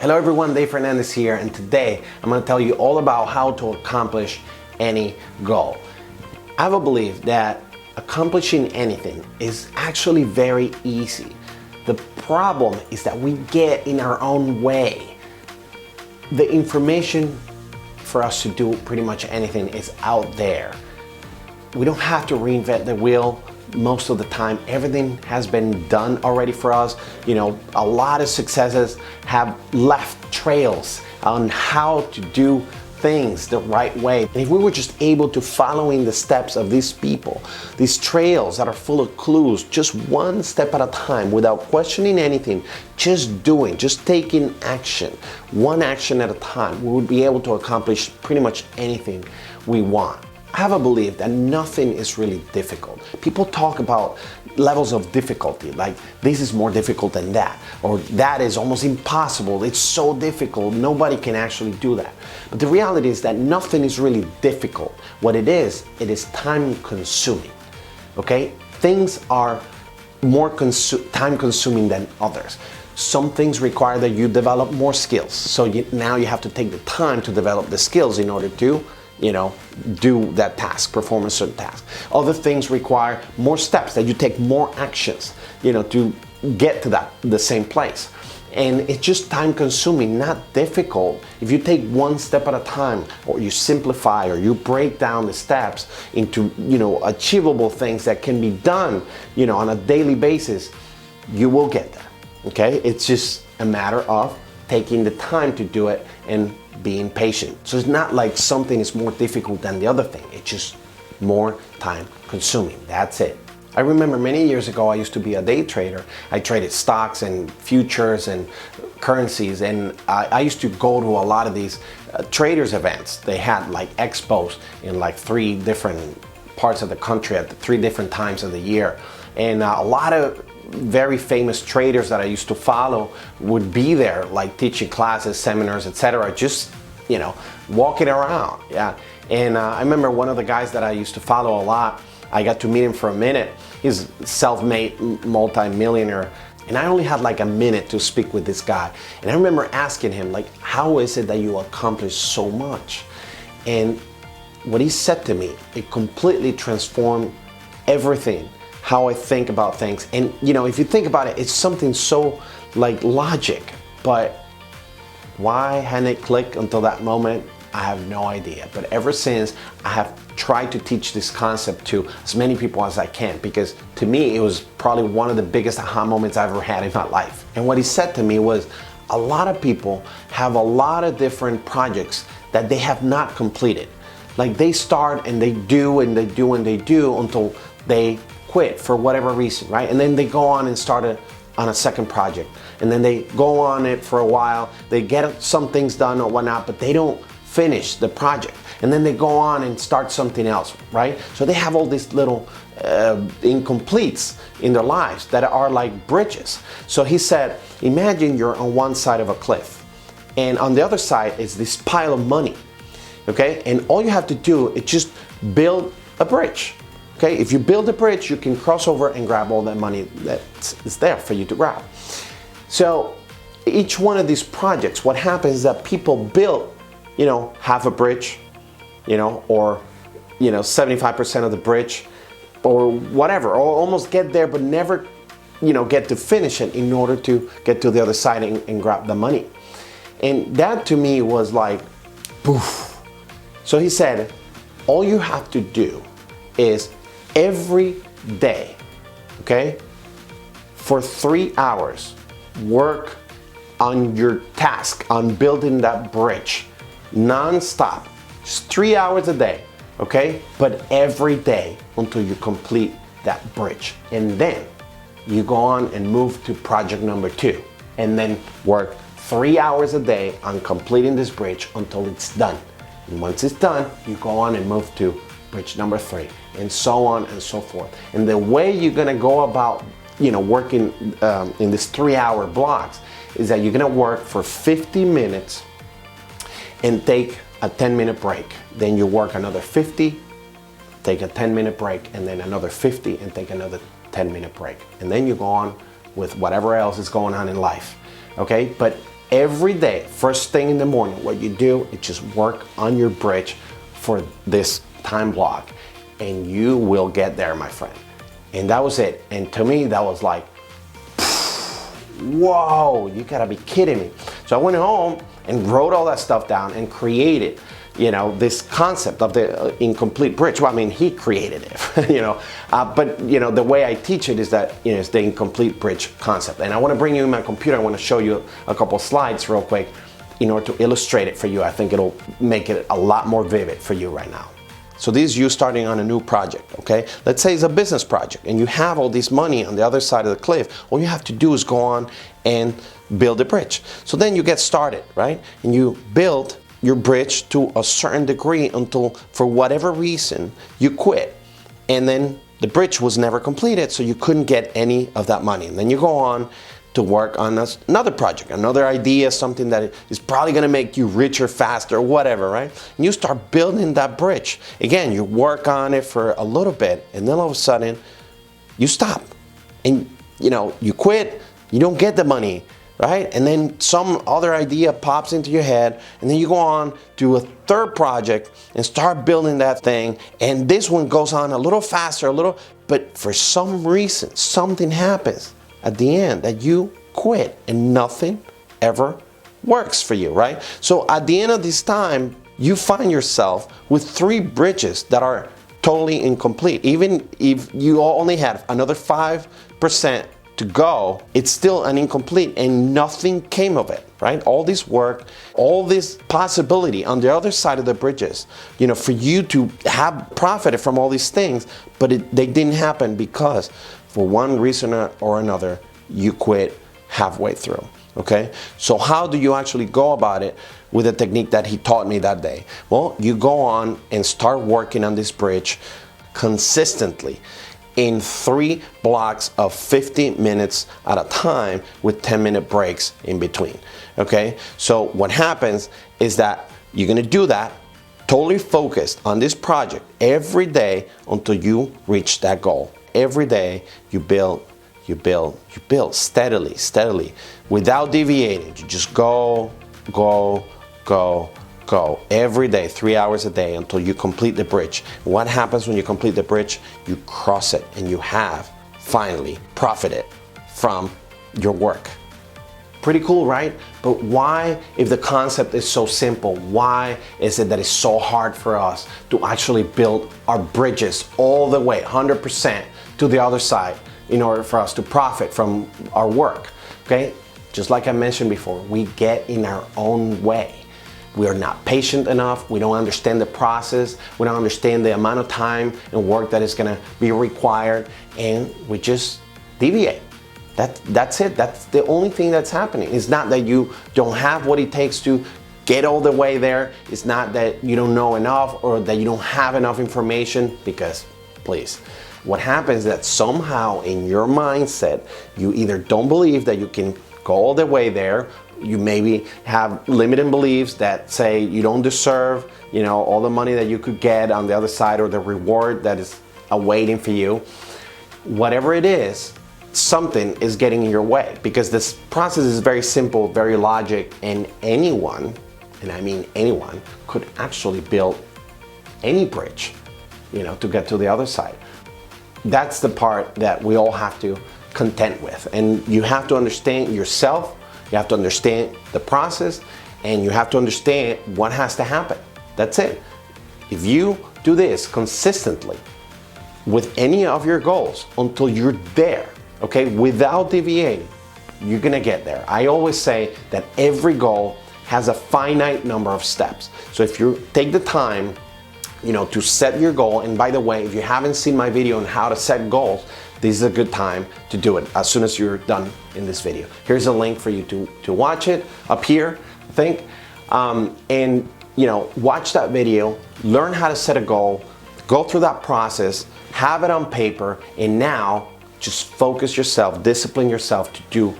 Hello everyone, Dave Fernandez here, and today I'm going to tell you all about how to accomplish any goal. I have a belief that accomplishing anything is actually very easy. The problem is that we get in our own way. The information for us to do pretty much anything is out there. We don't have to reinvent the wheel. Most of the time, everything has been done already for us. You know, a lot of successes have left trails on how to do things the right way. And if we were just able to follow in the steps of these people, these trails that are full of clues, just one step at a time, without questioning anything, just doing, just taking action, one action at a time, we would be able to accomplish pretty much anything we want. I have a belief that nothing is really difficult. People talk about levels of difficulty, like this is more difficult than that, or that is almost impossible, it's so difficult, nobody can actually do that. But the reality is that nothing is really difficult. What it is time consuming, okay? Things are more time consuming than others. Some things require that you develop more skills, so now you have to take the time to develop the skills in order to do that task, perform a certain task. Other things require more steps, that you take more actions, to get to the same place. And it's just time consuming, not difficult. If you take one step at a time, or you simplify, or you break down the steps into, achievable things that can be done, on a daily basis, you will get there, okay? It's just a matter of taking the time to do it and being patient. So it's not like something is more difficult than the other thing. It's just more time consuming. That's it. I remember many years ago, I used to be a day trader. I traded stocks and futures and currencies, and I used to go to a lot of these traders events. They had like expos in like 3 different parts of the country at 3 different times of the year. And a lot of very famous traders that I used to follow would be there, like teaching classes, seminars, etc., just walking around. Yeah. And I remember one of the guys that I used to follow a lot, I got to meet him for a minute. He's self-made multi-millionaire, and I only had like a minute to speak with this guy. And I remember asking him, like, how is it that you accomplish so much? And what he said to me, it completely transformed everything, how I think about things. And if you think about it, it's something so like logic, but why hadn't it clicked until that moment? I have no idea. But ever since, I have tried to teach this concept to as many people as I can, because to me, it was probably one of the biggest aha moments I've ever had in my life. And what he said to me was, a lot of people have a lot of different projects that they have not completed. Like they start and they do and they do and they do until they quit for whatever reason, right? And then they go on and start on a second project, and then they go on it for a while, they get some things done or whatnot, but they don't finish the project, and then they go on and start something else, right? So they have all these little incompletes in their lives that are like bridges. So he said, imagine you're on one side of a cliff, and on the other side is this pile of money, okay? And all you have to do is just build a bridge. Okay, if you build a bridge, you can cross over and grab all that money that is there for you to grab. So each one of these projects, what happens is that people build, half a bridge, or 75% of the bridge, or whatever, or almost get there, but never, get to finish it in order to get to the other side and grab the money. And that to me was like, poof. So he said, all you have to do is every day, okay, for 3 hours, work on your task, on building that bridge, non-stop, just 3 hours a day, okay, but every day until you complete that bridge. And then you go on and move to project number 2, and then work 3 hours a day on completing this bridge until it's done. And once it's done, you go on and move to bridge number 3, and so on and so forth. And the way you're gonna go about, working in this 3-hour blocks is that you're gonna work for 50 minutes and take a 10-minute break. Then you work another 50, take a 10-minute break, and then another 50 and take another 10-minute break. And then you go on with whatever else is going on in life, okay? But every day, first thing in the morning, what you do is just work on your bridge for this time block, and you will get there, my friend. And that was it. And to me, that was like, whoa, you gotta be kidding me. So I went home and wrote all that stuff down and created, this concept of the incomplete bridge. Well, I mean, he created it, but the way I teach it is that, it's the incomplete bridge concept. And I want to bring you in my computer. I want to show you a couple slides real quick in order to illustrate it for you. I think it'll make it a lot more vivid for you right now. So this is you starting on a new project, okay? Let's say it's a business project and you have all this money on the other side of the cliff. All you have to do is go on and build a bridge. So then you get started, right? And you build your bridge to a certain degree until, for whatever reason, you quit. And then the bridge was never completed, so you couldn't get any of that money. And then you go on to work on another project, another idea, something that is probably gonna make you richer faster, whatever, right? And you start building that bridge. Again, you work on it for a little bit, and then all of a sudden, you stop. And you quit, you don't get the money, right? And then some other idea pops into your head, and then you go on to a third project and start building that thing, and this one goes on a little faster, but for some reason, something happens at the end that you quit and nothing ever works for you, right? So at the end of this time, you find yourself with 3 bridges that are totally incomplete. Even if you only had another 5% to go, it's still an incomplete and nothing came of it, right? All this work, all this possibility on the other side of the bridges, for you to have profited from all these things, but they didn't happen because for one reason or another, you quit halfway through, okay? So how do you actually go about it with the technique that he taught me that day? Well, you go on and start working on this bridge consistently in 3 blocks of 50 minutes at a time with 10-minute breaks in between, okay? So what happens is that you're gonna do that totally focused on this project every day until you reach that goal. Every day you build steadily, without deviating. You just go every day, 3 hours a day until you complete the bridge. What happens when you complete the bridge? You cross it and you have finally profited from your work. Pretty cool, right? But why, if the concept is so simple, why is it that it's so hard for us to actually build our bridges all the way, 100% to the other side in order for us to profit from our work, okay? Just like I mentioned before, we get in our own way. We are not patient enough, we don't understand the process, we don't understand the amount of time and work that is gonna be required, and we just deviate. That's it. That's the only thing that's happening. It's not that you don't have what it takes to get all the way there. It's not that you don't know enough or that you don't have enough information, because, please, what happens is that somehow in your mindset, you either don't believe that you can go all the way there, you maybe have limiting beliefs that say you don't deserve, all the money that you could get on the other side or the reward that is awaiting for you. Whatever it is, something is getting in your way, because this process is very simple, very logic, and anyone, and I mean anyone, could actually build any bridge, to get to the other side. That's the part that we all have to contend with, and you have to understand yourself, you have to understand the process, and you have to understand what has to happen. That's it. If you do this consistently with any of your goals until you're there, okay, without deviating, you're gonna get there. I always say that every goal has a finite number of steps. So if you take the time, to set your goal, and by the way, if you haven't seen my video on how to set goals, this is a good time to do it as soon as you're done in this video. Here's a link for you to watch it up here, I think. And watch that video, learn how to set a goal, go through that process, have it on paper, and now just focus yourself, discipline yourself to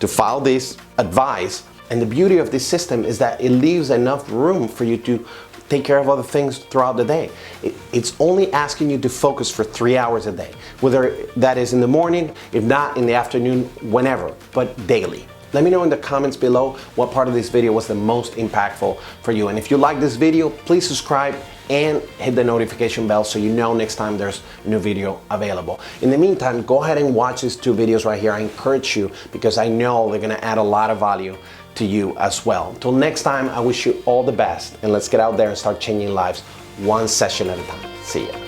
follow this advice. And the beauty of this system is that it leaves enough room for you to take care of other things throughout the day. It's only asking you to focus for 3 hours a day, whether that is in the morning, if not in the afternoon, whenever, but daily. Let me know in the comments below what part of this video was the most impactful for you. And if you like this video, please subscribe and hit the notification bell so you know next time there's a new video available. In the meantime, go ahead and watch these 2 videos right here. I encourage you because I know they're gonna add a lot of value to you as well. Until next time, I wish you all the best, and let's get out there and start changing lives one session at a time. See ya.